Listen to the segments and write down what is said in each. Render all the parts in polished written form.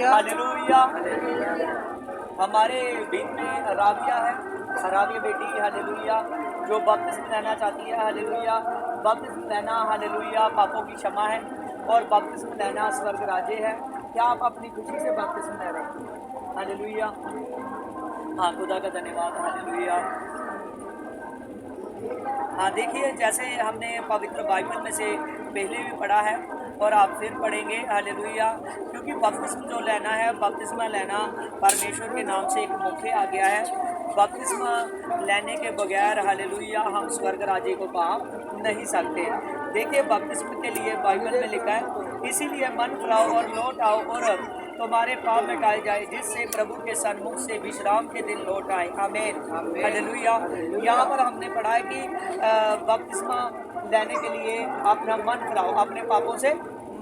Hallelujah. हमारे बीच में राबिया है, राबिया बेटी, हालेलुया, जो बपतिस्मा लेना चाहती है, हालेलुया। बपतिस्मा लेना, हालेलुया, पापों की क्षमा है, और बपतिस्मा लेना स्वर्ग राज्य है। क्या आप अपनी खुशी से बपतिस्मा ले रहे हैं? हालेलुया। हाँ, खुदा का धन्यवाद, हालेलुया। हाँ, देखिए, जैसे हमने पवित्र बाइबल में से पहले भी पढ़ा है और आप फिर पढ़ेंगे, हालेलुया, क्योंकि बपतिस्मा जो लेना है, बपतिस्मा लेना परमेश्वर के नाम से एक मुख्य आ गया है। बपतिस्मा लेने के बगैर, हालेलुया, हम स्वर्ग राज्य को पा नहीं सकते। देखिए, बपतिस्मा के लिए बाइबल में लिखा है, इसीलिए मन फिराओ और लौट आओ और तुम्हारे पाप मिटाए जाए, जिससे प्रभु के सन्मुख से विश्राम के दिन लौट आए। आमीन, हालेलुया। यहाँ पर हमने पढ़ा है कि बपतिस्मा लेने के लिए अपना मन फिराओ, अपने पापों से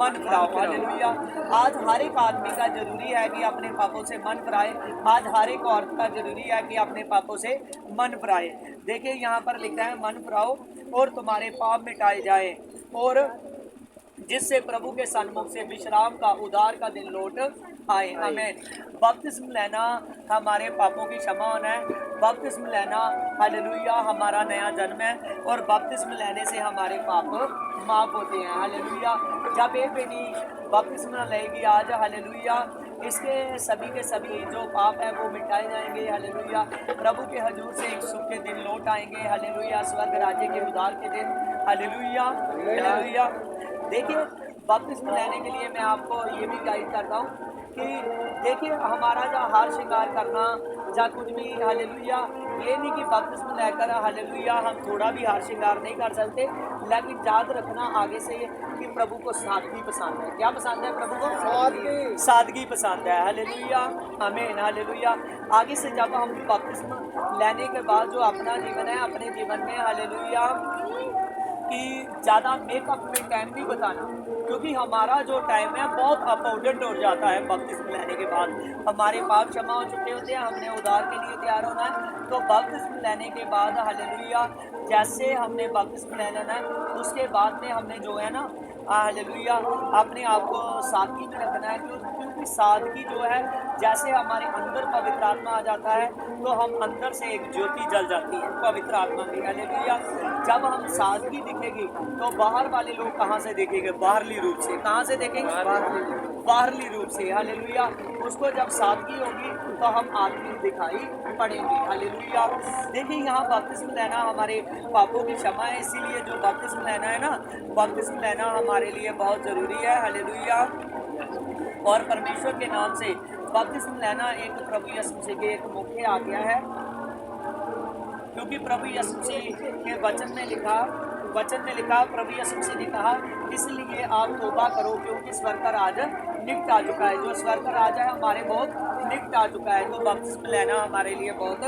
मन फिराओ, हालेलुया। आज हर एक आदमी का जरूरी है कि अपने पापों से मन फिराए। आज हर एक औरत का जरूरी है कि अपने पापों से मन फिराए। देखिए, यहाँ पर लिखा है, मन फिराओ और तुम्हारे पाप मिटाए जाए, और जिससे प्रभु के सन्मुख से विश्राम का, उद्धार का दिन लौट आए। आमीन। बपतिस्मा लेना हमारे पापों की क्षमा होना है। बपतिस्मा लेना, हालेलुया, हमारा नया जन्म है, और बपतिस्मा लेने से हमारे पाप माफ होते हैं, हालेलुया। जब एक बेटी बपतिस्मा लेगी आज, हालेलुया, इसके सभी के सभी जो पाप है वो मिटाए जाएंगे, हालेलुया। प्रभु के हजूर से एक सुख के दिन लौट आएंगे, हालेलुया, स्वर्ग राज्य के उद्धार के दिन, हालेलुया, हालेलुया। देखिए, बपतिस्मा लेने के लिए मैं आपको ये भी गाइड करता हूँ कि देखिए, हमारा जो हार श्रृंगार करना या कुछ भी, हालेलुया, ये नहीं कि बपतिस्मा लेकर, हालेलुया, हम थोड़ा भी हार श्रृंगार नहीं कर सकते, लेकिन याद रखना आगे से कि प्रभु को सादगी पसंद है। क्या पसंद है प्रभु को? सादगी, सादगी पसंद है, हालेलुया, आमीन, हालेलुया। आगे से जब हम बपतिस्मा लेने के बाद जो अपना जीवन है, अपने जीवन में, हालेलुया, कि ज़्यादा मेकअप में टाइम नहीं बताना, क्योंकि हमारा जो टाइम है बहुत अपोडेंट हो जाता है। बपतिस्मा लेने के बाद हमारे पाप क्षमा हो चुके होते हैं, हमने उद्धार के लिए तैयार होना है। तो बपतिस्मा लेने के बाद, हालेलुया, जैसे हमने बपतिस्मा ले लेना है, उसके बाद में हमने जो है ना, हालेलुया, अपने आप को सादगी में रखना है, क्योंकि सादगी जो है, जैसे हमारे अंदर पवित्र आत्मा आ जाता है तो हम अंदर से एक ज्योति जल जाती है पवित्र आत्मा की, हालेलुया। जब हम सादगी दिखेगी तो बाहर वाले लोग कहाँ से देखेंगे? बाहरली रूप से। कहाँ से देखेंगे? बाहरली रूप से, हालेलुया। उसको जब सादगी होगी तो हम आत्मिक दिखाई पड़ेंगे, हालेलुया। देखिए, यहाँ बपतिस्मा लेना हमारे पापों की क्षमा है, इसीलिए जो बपतिस्मा लेना है ना, बपतिस्मा लेना हमारे लिए बहुत ज़रूरी है, हालेलुया। और परमेश्वर के नाम से बपतिस्मा लेना एक प्रभु यीशु मसीह के एक मुख्य आज्ञा है, क्योंकि प्रभु यीशु मसीह के वचन में लिखा, प्रभु यीशु मसीह ने कहा, इसलिए आप तौबा करो, क्योंकि स्वर्ग का राज निकट आ चुका है। जो स्वर्ग का राज है हमारे बहुत निकट आ चुका है, तो बपतिस्मा लेना हमारे लिए बहुत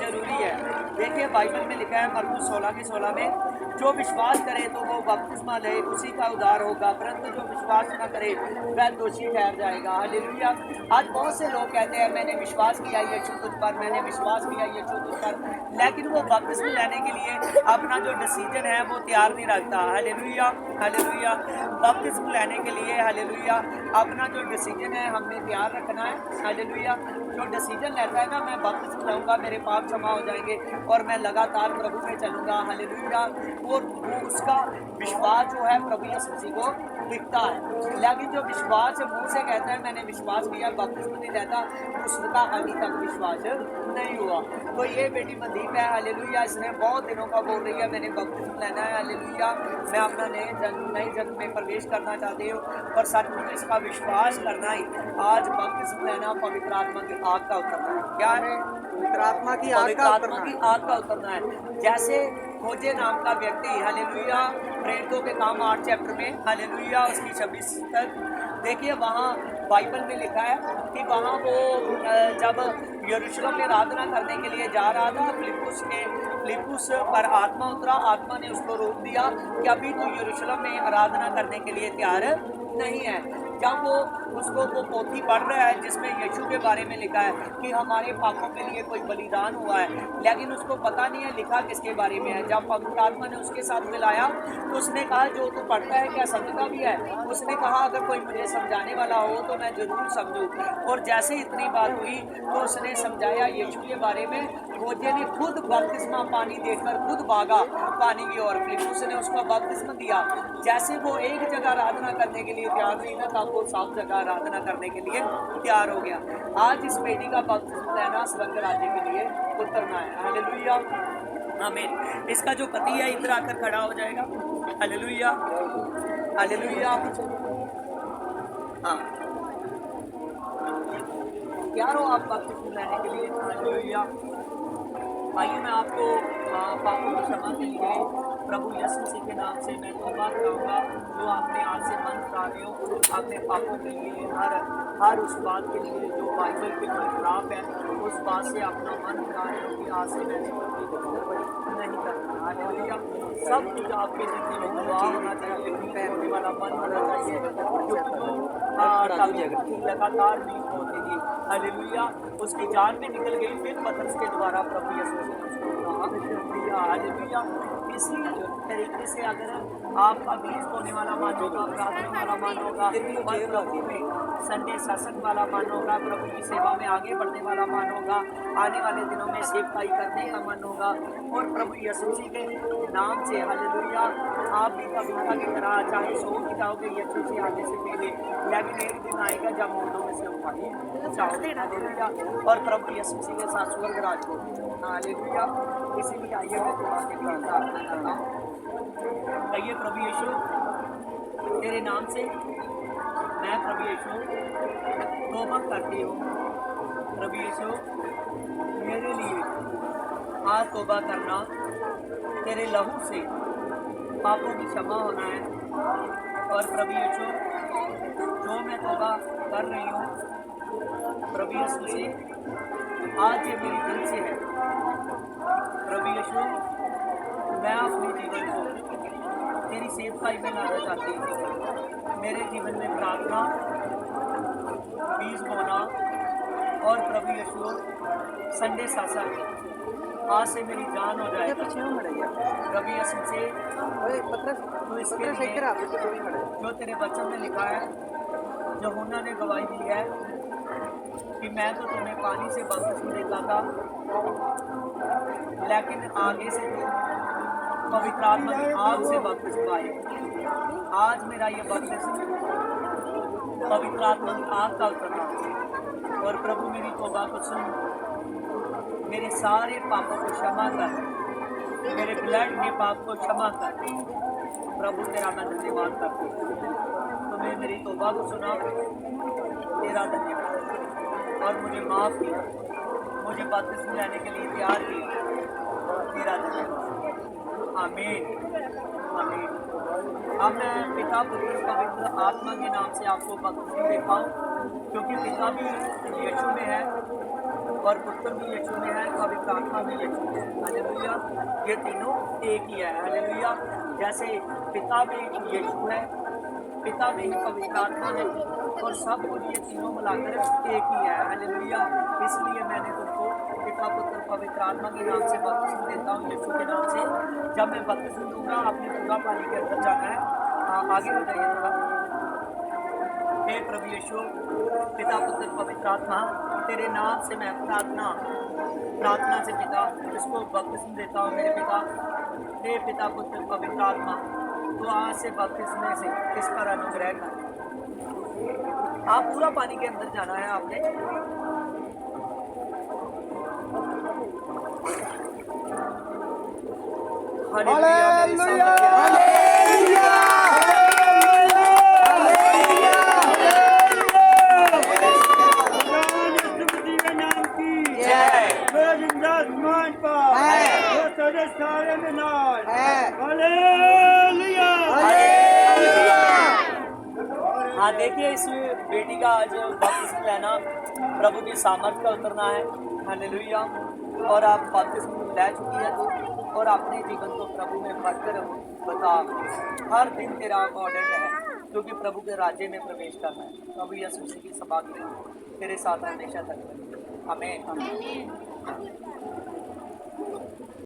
जरूरी है। देखिए, बाइबल में लिखा है, मरकुस 16:16 में, जो विश्वास करे तो वो बपतिस्मा ले, उसी का उद्धार होगा, परंतु जो विश्वास न करे वह दोषी ठहर जाएगा, हालेलुया। आज बहुत से लोग कहते हैं, मैंने विश्वास किया यीशु तुझ पर, मैंने विश्वास किया यीशु तुझ पर, लेकिन वो बपतिस्मा लेने के लिए अपना जो डिसीजन है वो तैयार नहीं रखता, हालेलुया, हालेलुया। बपतिस्मा लेने के लिए, हालेलुया, अपना जो डिसीजन है हमने तैयार रखना है, हालेलुया। जो डिसीजन लेता है ना, मैं बपतिस्मा लूँगा, मेरे पाप क्षमा हो जाएंगे और मैं लगातार प्रभु में चलूँगा, हालेलुया, और वो उसका विश्वास जो है प्रभु यीशु मसीह को दिखता है। लेकिन जो विश्वास मुंह से कहता है मैंने विश्वास किया, बपतिस्मा नहीं लेता, उसका अभी तक विश्वास नहीं हुआ। तो ये बेटी मनदीप है, हालेलुया, इसने बहुत दिनों का बोल रही है मैंने बपतिस्मा लेना है, हालेलुया, मैं अपना नए जन्म में प्रवेश करना चाहती हूँ, और सचमुच इसका विश्वास करना ही आज बपतिस्मा लेना पवित्र आत्मा की आग का उतरना है। क्या है? पवित्र आत्मा की आग का उतरना है। जैसे खोजे नाम का व्यक्ति, हालेलुया, प्रेरितों के काम 8 चैप्टर में, हालेलुया, उसकी 26 तक देखिए, वहाँ बाइबल में लिखा है कि वहाँ वो जब यरूशलेम में आराधना करने के लिए जा रहा था, फिलिप्पुस पर आत्मा उतरा, आत्मा ने उसको रोक दिया कि अभी तो यरूशलेम में आराधना करने के लिए तैयार नहीं है। जब वो पोथी पढ़ रहा है जिसमें यीशु के बारे में लिखा है कि हमारे पापों के लिए कोई बलिदान हुआ है, लेकिन उसको पता नहीं है लिखा किसके बारे में है। जब पवित्र आत्मा ने उसके साथ मिलाया तो उसने कहा जो तू पढ़ता है क्या समझता भी है? उसने कहा अगर कोई मुझे समझाने वाला हो तो मैं जरूर समझूं। और जैसे इतनी बात हुई तो उसने समझाया यीशु के बारे में। खोजे ने खुद बपतिस्मा पानी देकर खुद भागा पानी की ओर, फिलिप्पुस ने उसका बपतिस्मा दिया। जैसे वो एक जगह आराधना करने के लिए तैयार नहीं था तब वो सब जगह आराधना करने के लिए तैयार हो गया। आज इस बेटी का बपतिस्मा लेना स्वर्ग राज्य के लिए उतरना है। हालेलुया, आमीन। इसका जो पति है इधर आकर खड़ा हो जाएगा। Hallelujah, hallelujah. हाँ, तैयार हो आप बपतिस्मा लेने के लिए? हालेलुया। आइए मैं आपको पापों की क्षमा के लिए प्रभु यीशु मसीह के नाम से मैं तौबा कराऊंगा। जो आपने आज से मन करा रहे हो अपने पापों के लिए, हर उस बात के लिए जो बाइबल के लिए खिलाफ है, उस बात से अपना मन करा रहे हो कि आज से मैं नहीं करना। हालेलुया। सब कुछ आपके जिंदगी में दुआ होना चाहिए, होने वाला मन होना चाहिए, लगातार नहीं होती थी। हालेलुया। उसकी जान भी निकल गई। फिर पतरस के द्वारा प्रभु यीशु ने उसको कहा हालेलुया। इसी तरीके से अगर आपका बीज बोने वाला मन होगा, प्रार्थना वाला मन होगा, प्रभु में संडे सत्संग वाला मन होगा, प्रभु की सेवा में आगे बढ़ने वाला मन होगा, आने वाले दिनों में सेवकाई करने का मन होगा और प्रभु यीशु जी के नाम से हालेलुया आप भी कविता की तरह चाहे सो भी जाओगे यीशु जी आने से पहले, लेकिन एक दिन आएगा जब मुर्दों में से उठाए जाओगे। हालेलुया। और प्रभु यीशु जी के साथ स्वर्ग राज को। हालेलुया। इसीलिए आइए मैं तुम्हारे लिए प्रार्थना करता हूँ। कहिए प्रभु यीशु तेरे नाम से मैं प्रभु यीशु तौबा करती हूँ। प्रभु यीशु मेरे लिए आज तौबा करना, तेरे लहू से पापों की क्षमा होना है। और प्रभु यीशु जो मैं तौबा कर रही हूँ प्रभु यीशु से आज ये मेरी दिल से है। प्रभु यीशु मैं अपने जीवन को तेरी सेवकाई में लाना चाहती हूँ। मेरे जीवन में प्रार्थना, बीज बोना और प्रभु यीशु संडे सत्संग आज से मेरी जान हो जाएगा। प्रभु यीशु से तो इसके लिए जो तेरे वचन में लिखा है, यूहन्ना ने गवाही दी है कि मैं तो तुम्हें पानी से बपतिस्मा देता था, लेकिन आगे से तो पवित्र आत्मा की आग से बपतिस्मा आए। आज मेरा ये बपतिस्मा पवित्र आत्मा की आग का उतरना और प्रभु मेरी तौबा को सुन, मेरे सारे पापों को क्षमा कर, मेरे ब्लड के पाप को क्षमा कर। प्रभु तेरा मैं धन्यवाद करता हूँ। तुम्हें मेरी तौबा को सुना, तेरा धन्यवाद और मुझे माफ़ किया, मुझे बपतिस्मा लेने के लिए तैयार किया, तेरा धन्यवाद। आमीन, आमीन। अब मैं पिता पुत्र पवित्र आत्मा के नाम से आपको बपतिस्मा देता हूँ, क्योंकि पिता भी यीशु में है और पुत्र भी यीशु में है, पवित्र आत्मा भी यीशु में है। हालेलुया। ये तीनों एक ही है। हालेलुया। जैसे पिता में यीशु है, पिता में ही पवित्र आत्मा है और सब ये तीनों मिलाकर एक ही है। हालेलुया। इसलिए मैंने तुमको पिता पुत्र पवित्र आत्मा के नाम से बपतिस्मा देता हूँ, यीशु के नाम से। जब मैं बपतिस्मा दूंगा आपने पूरा पानी के अंदर जाना है। आगे हो जाइए थोड़ा। हे प्रभु यीशु, पिता पुत्र पवित्र आत्मा, तेरे नाम से मैं प्रार्थना से पिता इसको बपतिस्मा देता हूँ मेरे पिता। हे पिता पुत्र पवित्र आत्मा, तो आज से बपतिस्मे से किस पर अनुग्रह कर। आप पूरा पानी के अंदर जाना है आपने। हालेलुया। हाँ देखिए, इस बेटी का आज बपतिस्मा लेना प्रभु की सामर्थ का उतरना है। हालेलुया। और आप बपतिस्मा ले चुकी है और अपने जीवन को प्रभु में बढ़कर बता, हर दिन तेरा इम्पोर्टेंट है। क्योंकि प्रभु के राज्य में प्रवेश करना है। प्रभु यीशु मसीह की सभा तेरे साथ हमेशा तक रहे। आमीन।